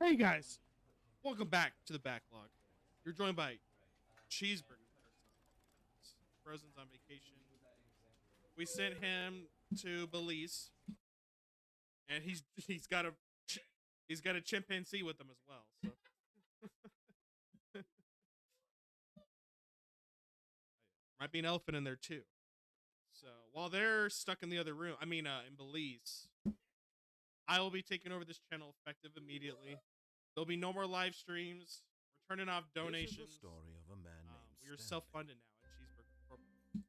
Hey guys, welcome back to the backlog. You're joined by Cheeseburgerman. Frozen's on vacation. We sent him to Belize, and he's got a chimpanzee with him as well. So might be an elephant in there too. So while they're stuck in the other room, in Belize, I will be taking over this channel effective immediately. There'll be no more live streams. We're turning off donations. This is the story of a man named We are Stanley. self-funded now at Cheeseburger Corporation.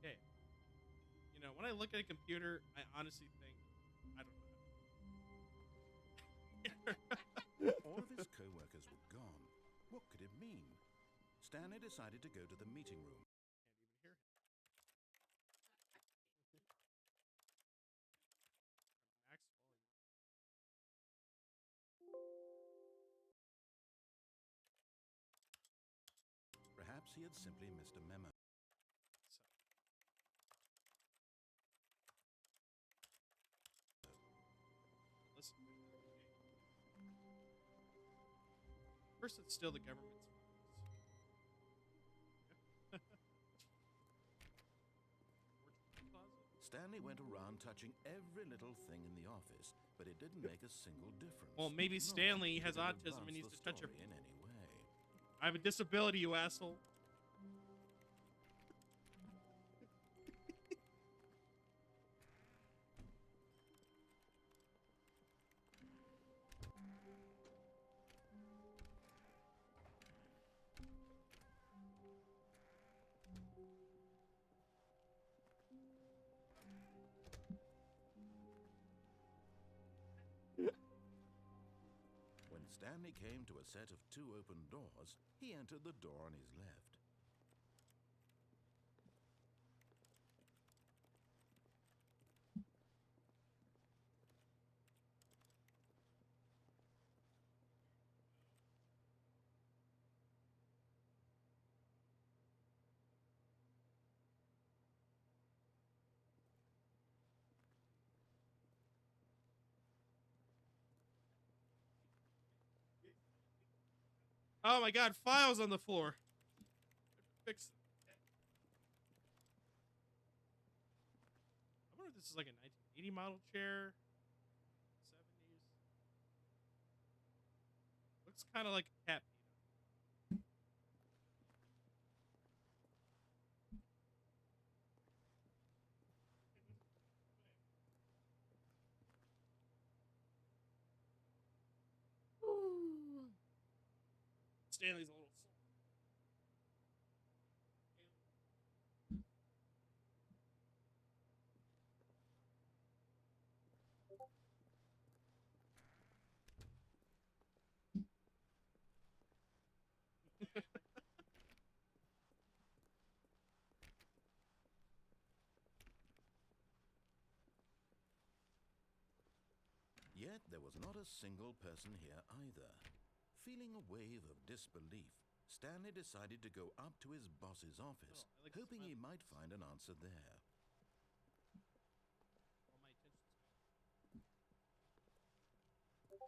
Okay. You know, when I look at a computer, I honestly think I don't know. All of his co-workers were gone. What could it mean? Stanley decided to go to the meeting room. Can't even hear him. Max volume. Perhaps he had simply missed a memo. So, listen. First, it's still the government's Stanley went around touching every little thing in the office, but it didn't make a single difference. Well, maybe Nor Stanley did has it autism and advance needs the to touch story everything. in any way. I have a disability, you asshole. When Stanley came to a set of two open doors, he entered the door on his left. Oh my god, files on the floor. Fix them. I wonder if this is like a 1980 model chair. 70s. Looks kind of like a cat. Stanley's a little sore. Yet there was not a single person here either. Feeling a wave of disbelief, Stanley decided to go up to his boss's office, I like hoping he smiling might face. find an answer there. All my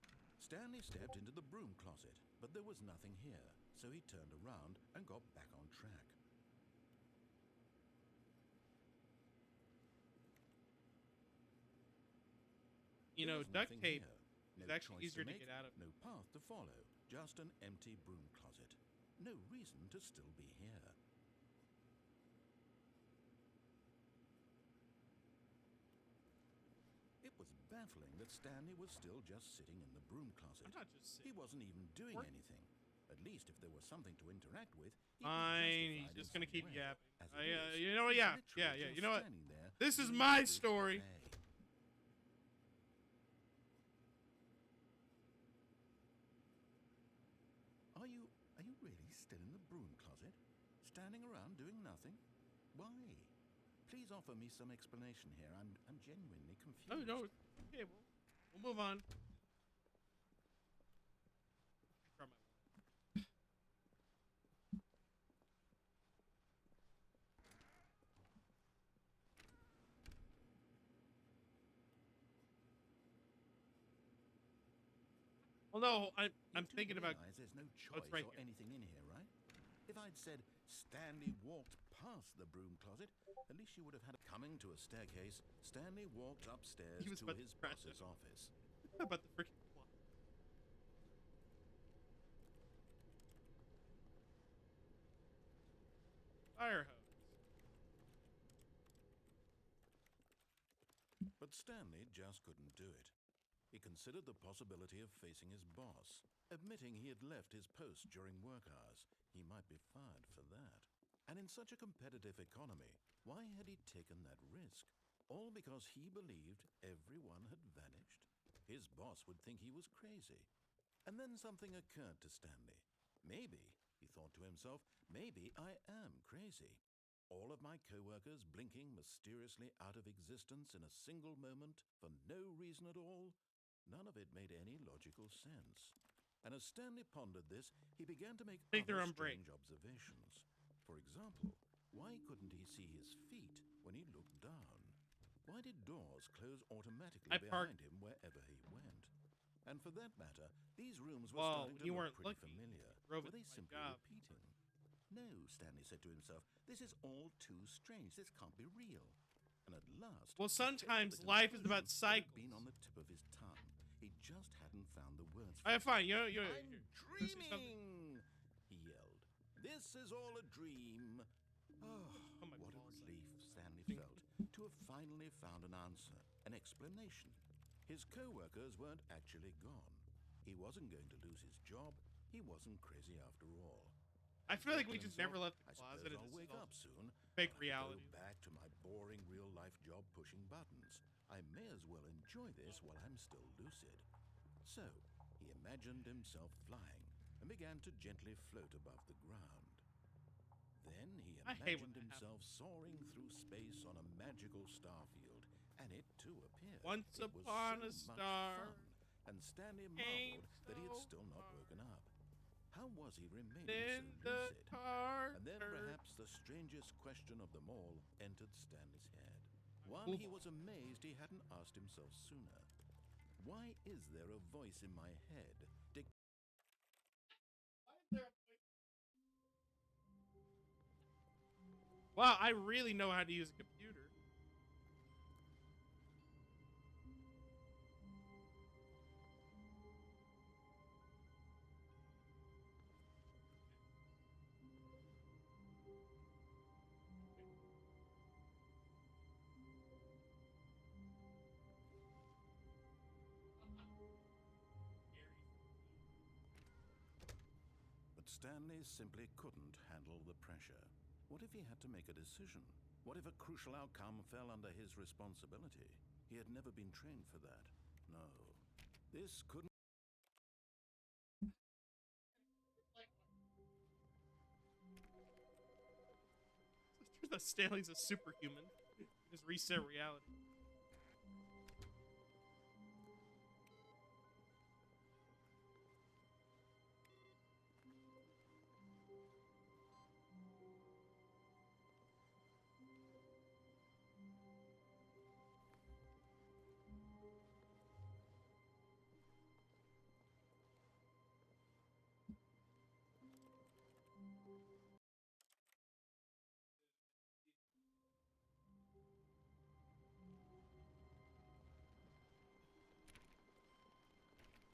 attention's Stanley stepped into the broom closet, but there was nothing here, so he turned around and got back on track. You There know, was duct nothing tape here. is No actually choice easier to make, get out of. no path to follow, just an empty broom closet. No reason to still be here. It was baffling that Stanley was still just sitting in the broom closet. I'm not just He sitting. wasn't even doing Work. anything. At least if there was something to interact with, he'd be Fine, he's justified just in gonna some keep way. yapping. As it is, You know what? he's Yeah, literally yeah. just You know what? standing there This is doing my with story. Faye. Are you really still in the broom closet? Standing around doing nothing? Why? Please offer me some explanation here. I'm genuinely confused. Oh no. Okay, we'll move on. Try my Well, no, I'm You do thinking about. realize there's no Oh, choice it's right or here. anything in here, right? If I'd said Stanley walked past the broom closet, at least you would have had coming to a staircase. Stanley walked upstairs He was to about to his crash boss's it. office. About the freaking plot. Fire hose. But Stanley just couldn't do it. He considered the possibility of facing his boss. Admitting he had left his post during work hours, he might be fired for that. And in such a competitive economy, why had he taken that risk? All because he believed everyone had vanished? His boss would think he was crazy. And then something occurred to Stanley. Maybe, he thought to himself, maybe I am crazy. All of my co-workers blinking mysteriously out of existence in a single moment for no reason at all? None of it made any logical sense. And as Stanley pondered this, he began to make Take their other own break. strange observations. For example, why couldn't he see his feet when he looked down? Why did doors close automatically I parked. behind him wherever he went? And for that matter, these rooms were Well, starting when to you look weren't pretty looking, familiar. you drove Were it they to my simply job. repeating? No, Stanley said to himself, this is all too strange. This can't be real. And at last, Well, he came to sometimes the life is conclusion about that had cycles. been on the tip of his tongue. He just hadn't found the words for Alright, it. fine. You're I'm say something. dreaming, he yelled. This is all a dream. Oh, Oh my what a balls. relief Stanley Ding. felt to have finally found an answer, an explanation. His co-workers weren't actually gone. He wasn't going to lose his job. He wasn't crazy after all. I feel like we To just never himself, left the I closet, suppose and I'll this is wake all up soon. fake I'll have to reality. go back to my boring real-life job pushing buttons. I may as well enjoy this while I'm still lucid. So, he imagined himself flying and began to gently float above the ground. Then he I hate when imagined that himself soaring through space on a magical starfield, and it too appeared. Once It was upon so a much star, fun, and Stanley ain't marveled that he had so still not hard. woken up. How was he remaining Then so the lucid? car And then turned. perhaps the strangest question of them all entered Stanley's head. One Move he on. was amazed he hadn't asked himself sooner. Why is there a voice in my head Wow, I really know how to use a computer. But Stanley simply couldn't handle the pressure. What if he had to make a decision? What if a crucial outcome fell under his responsibility? He had never been trained for that. No. This couldn't. Turns out Stanley's a superhuman. Just reset reality.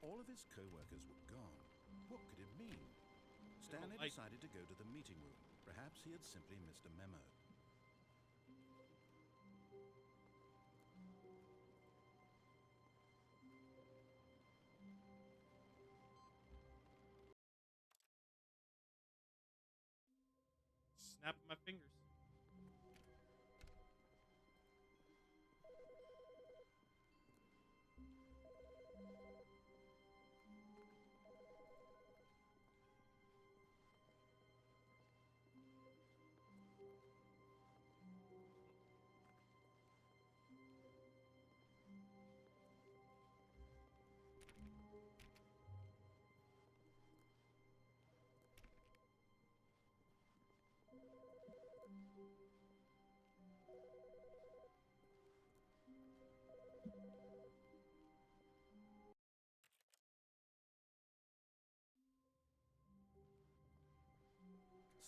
All of his co-workers were gone. What could it mean? Stanley like- decided to go to the meeting room. Perhaps he had simply missed a memo. Snap my fingers.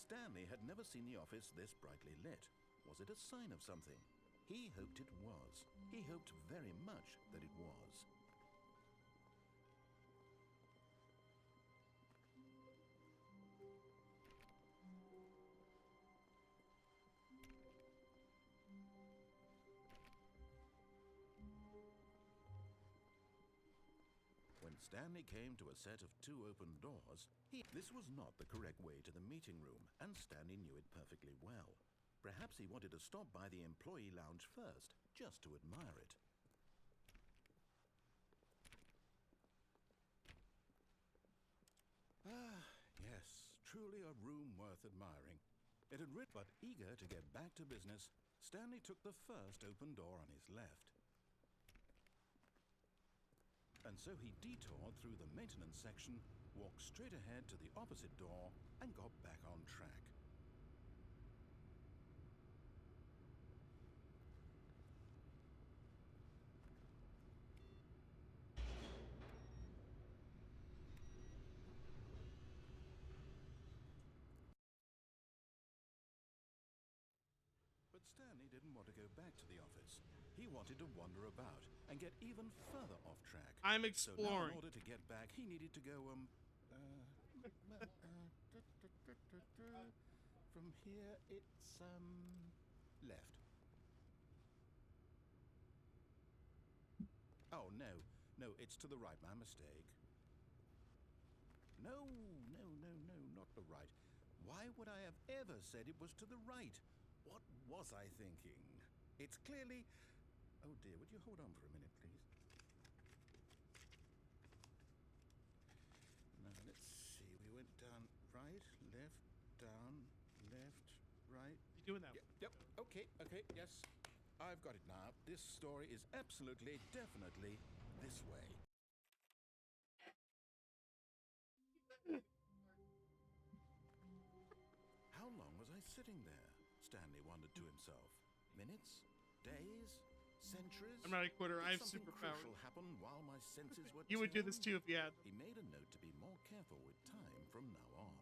Stanley had never seen the office this brightly lit. Was it a sign of something? He hoped it was. He hoped very much that it was. When Stanley came to a set of 2 open doors, this was not the correct way to the meeting room, and Stanley knew it perfectly well. Perhaps he wanted to stop by the employee lounge first, just to admire it. Ah, yes, truly a room worth admiring. It had lit, but eager to get back to business, Stanley took the first open door on his left. And so he detoured through the maintenance section, walked straight ahead to the opposite door, and got back on track. But Stanley didn't want to go back to the office. He wanted to wander about and get even further off track. I'm So now, exploring. in order to get back, he needed to go, from here, it's, left. Oh, no, it's to the right, my mistake. No, not the right. Why would I have ever said it was to the right? What was I thinking? It's clearly... Oh dear, would you hold on for a minute, please? Now, let's see. We went down right, left, down, left, right. You doing that? Yep, okay, yes. I've got it now. This story is absolutely, definitely this way. How long was I sitting there? Stanley wondered to himself. Minutes? Days? Centuries? I'm not a quitter. I Did have something superpowers. crucial happen while my senses were You would do this tingling? too if you had. He made a note to be more careful with time from now on.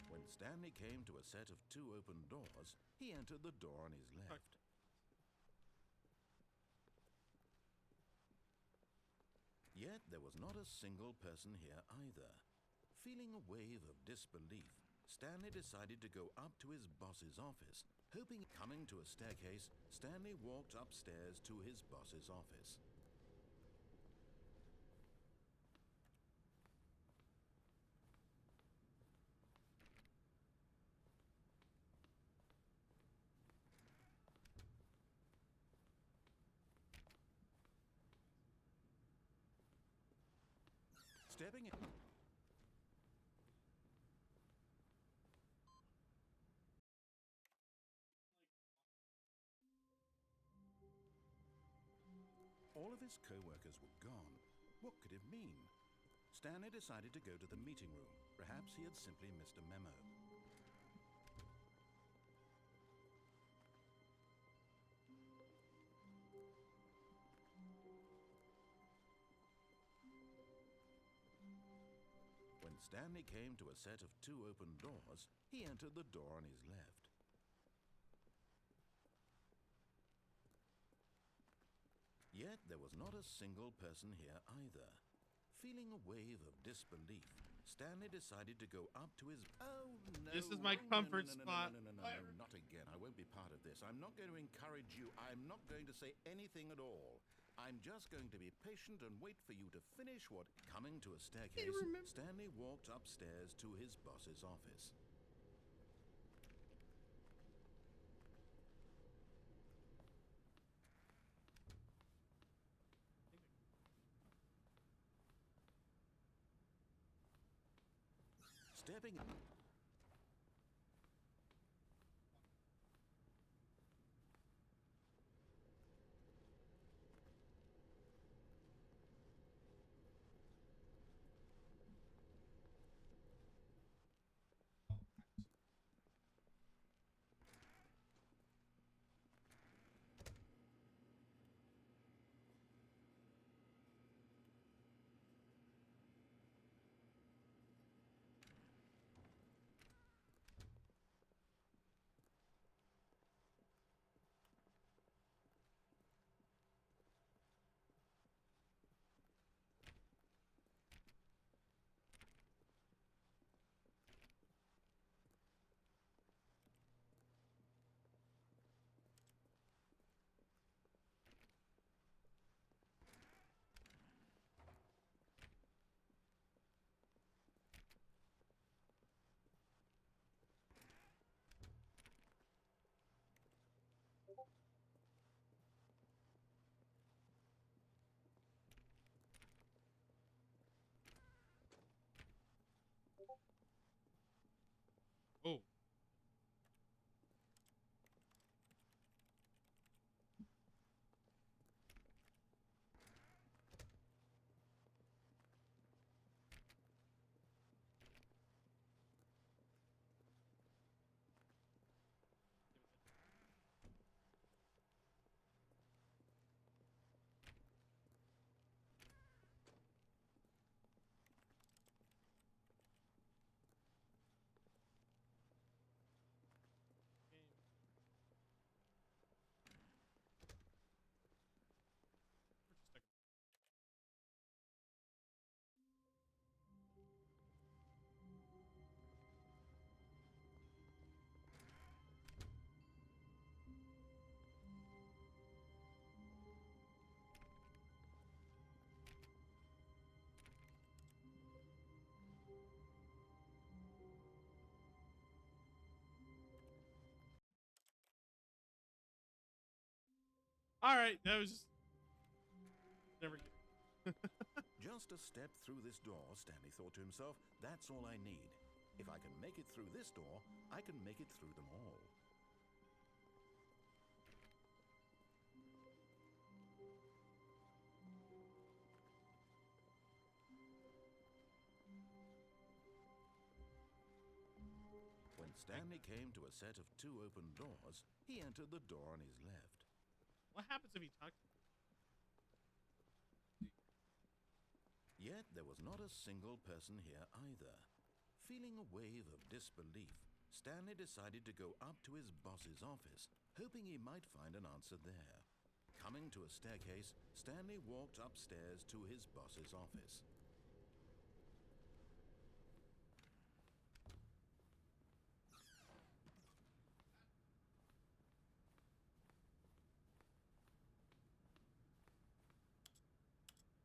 When Stanley came to a set of 2 open doors, he entered the door on his left. Yet there was not a single person here either. Feeling a wave of disbelief, Stanley decided to go up to his boss's office. Hoping, coming to a staircase, Stanley walked upstairs to his boss's office. Stepping in. All of his co-workers were gone. What could it mean? Stanley decided to go to the meeting room. Perhaps he had simply missed a memo. When Stanley came to a set of 2 open doors, he entered the door on his left. Yet there was not a single person here either. Feeling a wave of disbelief, Stanley decided to go up to his... Oh, no. This is my comfort spot. No, not again. I won't be part of this. I'm not going to encourage you. I'm not going to say anything at all. I'm just going to be patient and wait for you to finish what... Coming to a staircase, Stanley walked upstairs to his boss's office. Stepping in. All right, that was just never get. Just a step through this door, Stanley thought to himself, that's all I need. If I can make it through this door, I can make it through them all. When Stanley came to a set of 2 open doors, he entered the door on his left. What happens if he talks? Yet there was not a single person here either. Feeling a wave of disbelief, Stanley decided to go up to his boss's office, hoping he might find an answer there. Coming to a staircase, Stanley walked upstairs to his boss's office.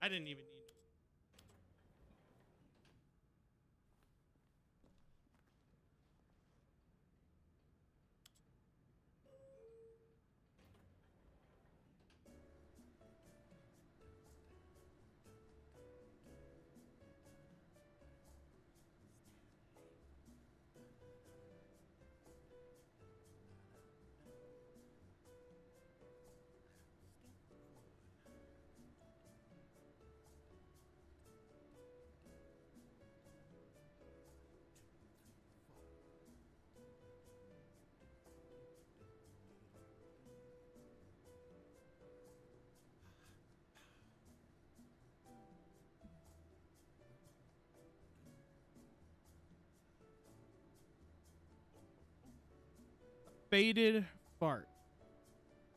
I didn't even need. Faded fart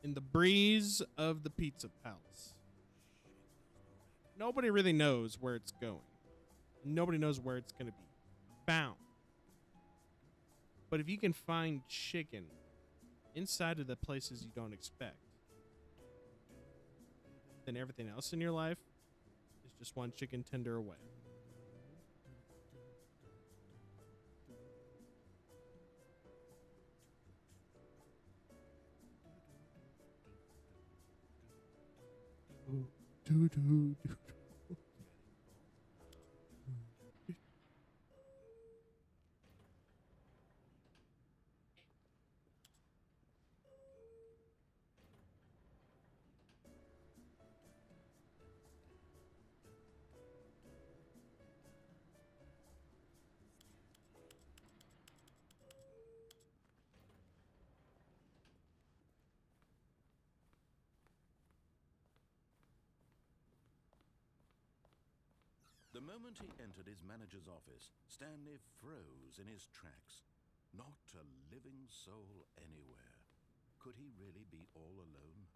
in the breeze of the pizza palace. Nobody really knows where it's going. Nobody knows where it's going to be found. But if you can find chicken inside of the places you don't expect, then everything else in your life is just one chicken tender away. Do, do, do. The moment he entered his manager's office, Stanley froze in his tracks. Not a living soul anywhere. Could he really be all alone?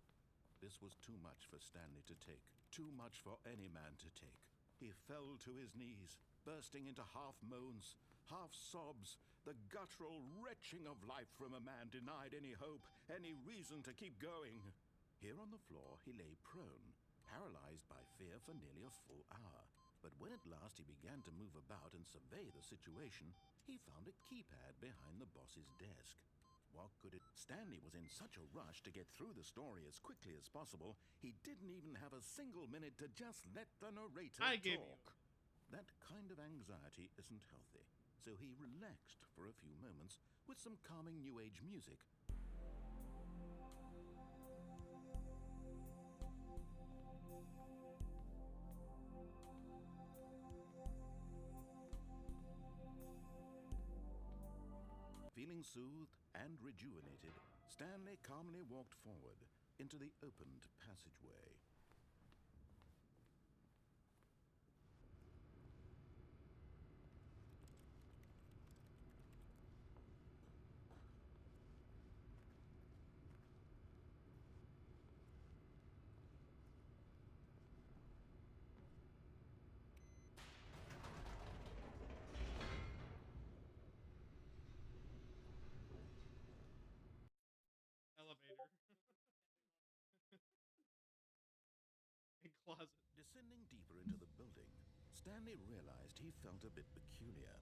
This was too much for Stanley to take, too much for any man to take. He fell to his knees, bursting into half moans, half sobs, the guttural retching of life from a man denied any hope, any reason to keep going. Here on the floor he lay prone, paralyzed by fear for nearly a full hour. But when at last he began to move about and survey the situation, he found a keypad behind the boss's desk. What could it? Stanley was in such a rush to get through the story as quickly as possible, he didn't even have a single minute to just let the narrator talk. That kind of anxiety isn't healthy, so he relaxed for a few moments with some calming New Age music. Feeling soothed and rejuvenated, Stanley calmly walked forward into the opened passageway. Elevator. And closet. Descending deeper into the building, Stanley realized he felt a bit peculiar.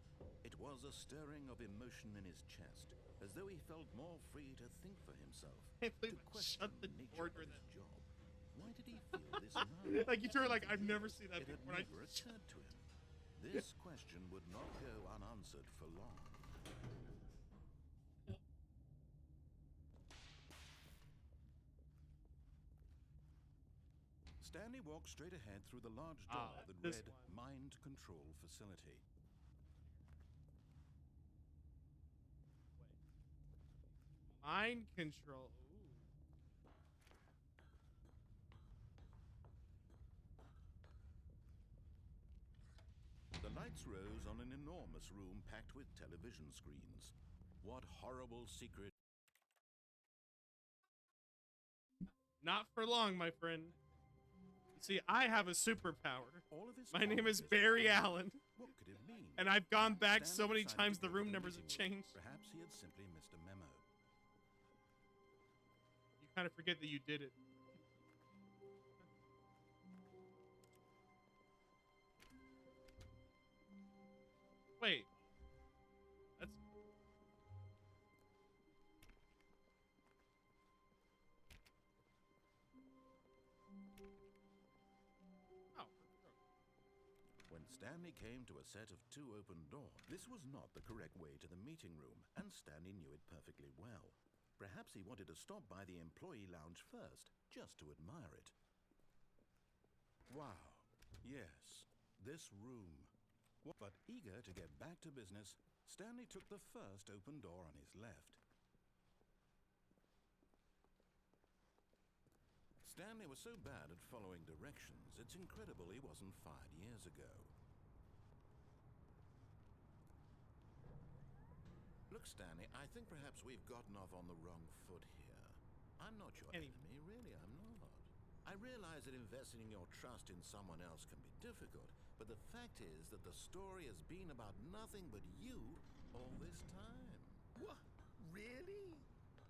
It was a stirring of emotion in his chest. as though he felt more free to think for himself, Can't to believe I question shut the the nature door of during his that. job. Why did he feel this now? Like you turn like I've never seen that It had before. never occurred to him. This question would not go unanswered for long. Stanley walked straight ahead through the large door that this read one. Mind Control Facility. Mind control. Ooh. The lights rose on an enormous room packed with television screens. What horrible secret... Not for long, my friend. You see, I have a superpower. All of his My name is coworkers Barry were- Allen, What could it mean? and I've gone back so Stanley many decided times to the go to room numbers have meeting room. changed. Perhaps he had simply missed a memo. You kind of forget that you did it. Wait. That's... Oh. When Stanley came to a set of two open doors, this was not the correct way to the meeting room, and Stanley knew it perfectly well. Perhaps he wanted to stop by the employee lounge first, just to admire it. Wow. Yes, this room. But eager to get back to business, Stanley took the first open door on his left. Stanley was so bad at following directions, it's incredible he wasn't fired years ago. Look, Stanley, I think perhaps we've gotten off on the wrong foot here. I'm not your enemy, really, I'm not. I realize that investing your trust in someone else can be difficult, but the fact is that the story has been about nothing but you all this time. What? Really?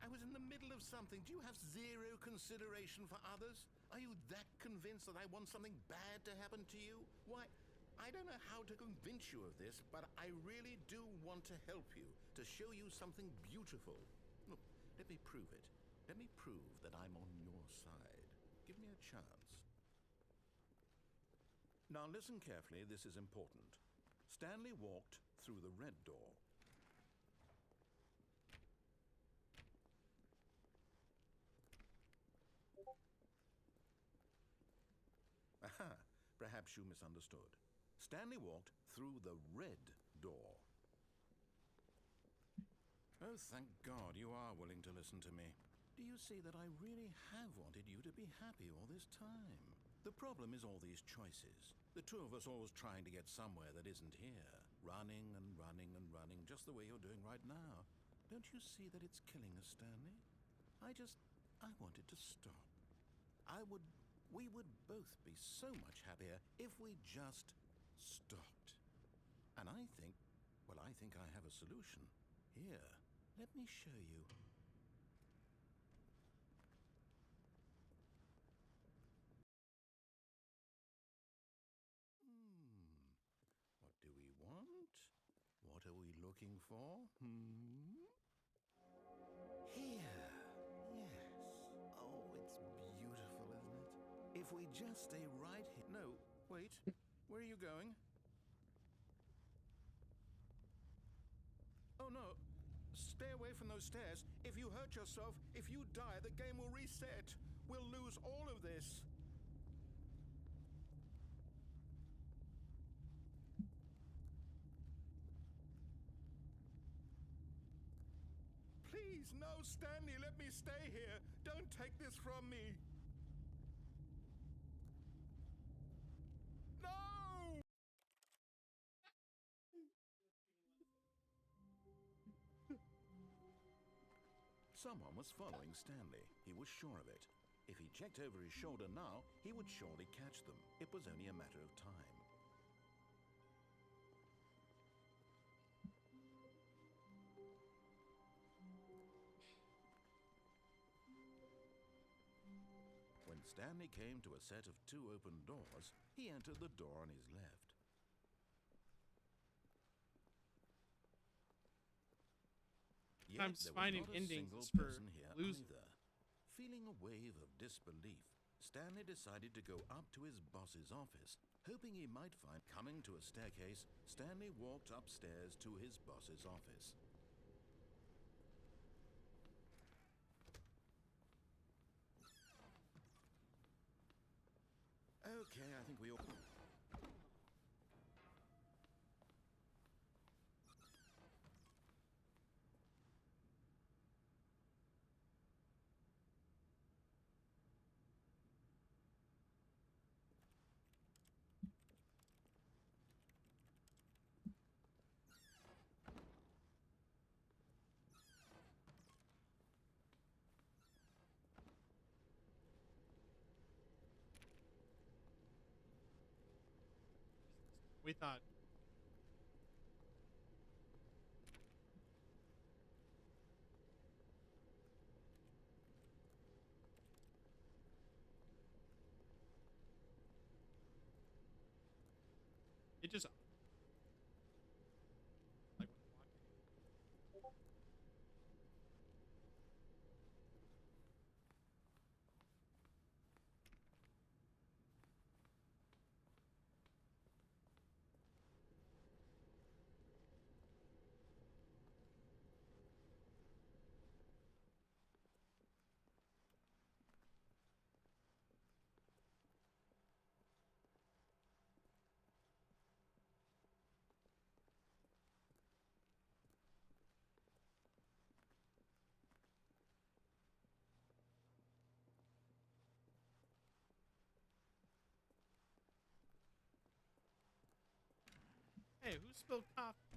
I was in the middle of something. Do you have zero consideration for others? Are you that convinced that I want something bad to happen to you? Why, I don't know how to convince you of this, but I really do want to help you, to show you something beautiful. Look, let me prove it. Let me prove that I'm on your side. Give me a chance. Now listen carefully, this is important. Stanley walked through the red door. Aha, perhaps you misunderstood. Stanley walked through the red door. Oh, thank God you are willing to listen to me. Do you see that I really have wanted you to be happy all this time? The problem is all these choices. The two of us always trying to get somewhere that isn't here. Running and running and running, just the way you're doing right now. Don't you see that it's killing us, Stanley? I wanted to stop. We would both be so much happier if we just stopped. And I think I have a solution. Here, let me show you. What do we want? What are we looking for? Here. Yes. Oh, it's beautiful, isn't it? If we just stay right here. No, wait. Where are you going? Oh, no. Stay away from those stairs. If you hurt yourself, if you die, the game will reset. We'll lose all of this. Please, no, Stanley, let me stay here. Don't take this from me. No! Someone was following Stanley. He was sure of it. If he checked over his shoulder now, he would surely catch them. It was only a matter of time. When Stanley came to a set of two open doors, he entered the door on his left. sometimes there was finding not a endings single is for person here losers. either. Feeling a wave of disbelief, Stanley decided to go up to his boss's office, hoping he might find. Coming to a staircase, Stanley walked upstairs to his boss's office. Okay, I think we all... We thought. It just like hey, who spilled coffee?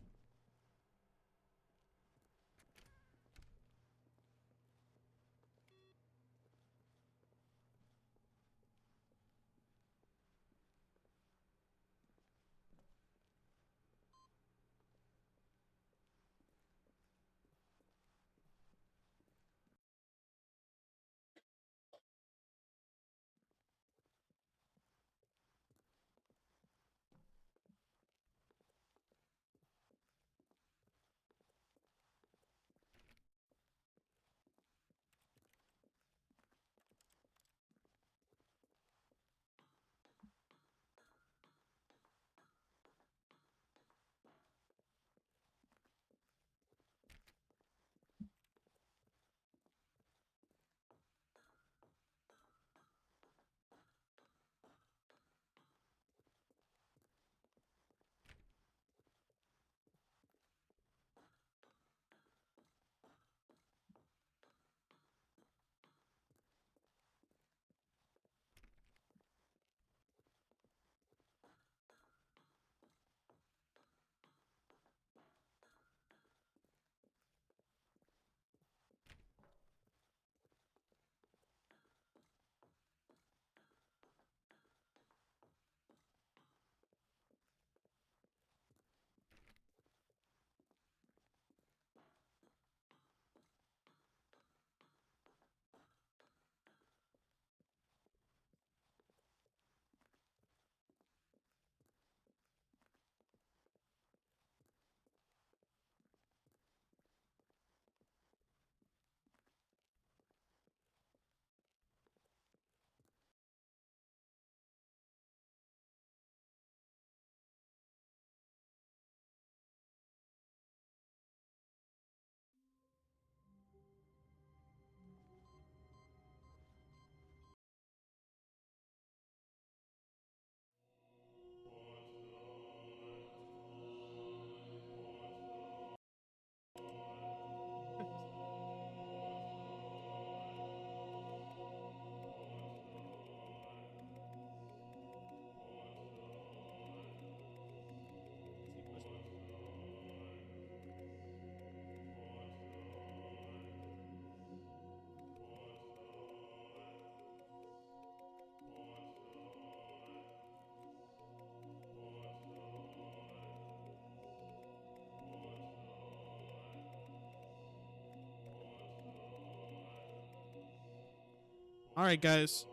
All right, guys.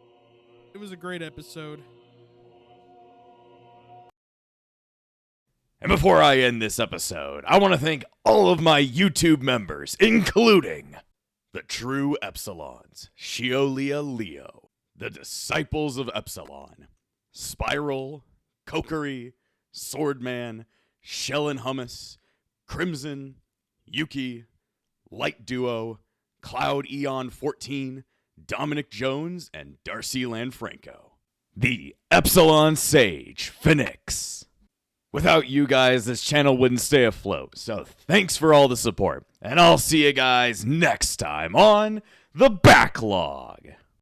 It was a great episode. And before I end this episode, I want to thank all of my YouTube members, including the True Epsilons, Shiolia Leo, the Disciples of Epsilon, Spiral, Kokery, Swordman, Shell and Hummus, Crimson, Yuki, Light Duo, Cloud Eon 14, Dominic Jones, and Darcy Lanfranco. The Epsilon Sage, Phoenix. Without you guys, this channel wouldn't stay afloat, so thanks for all the support, and I'll see you guys next time on The Backlog.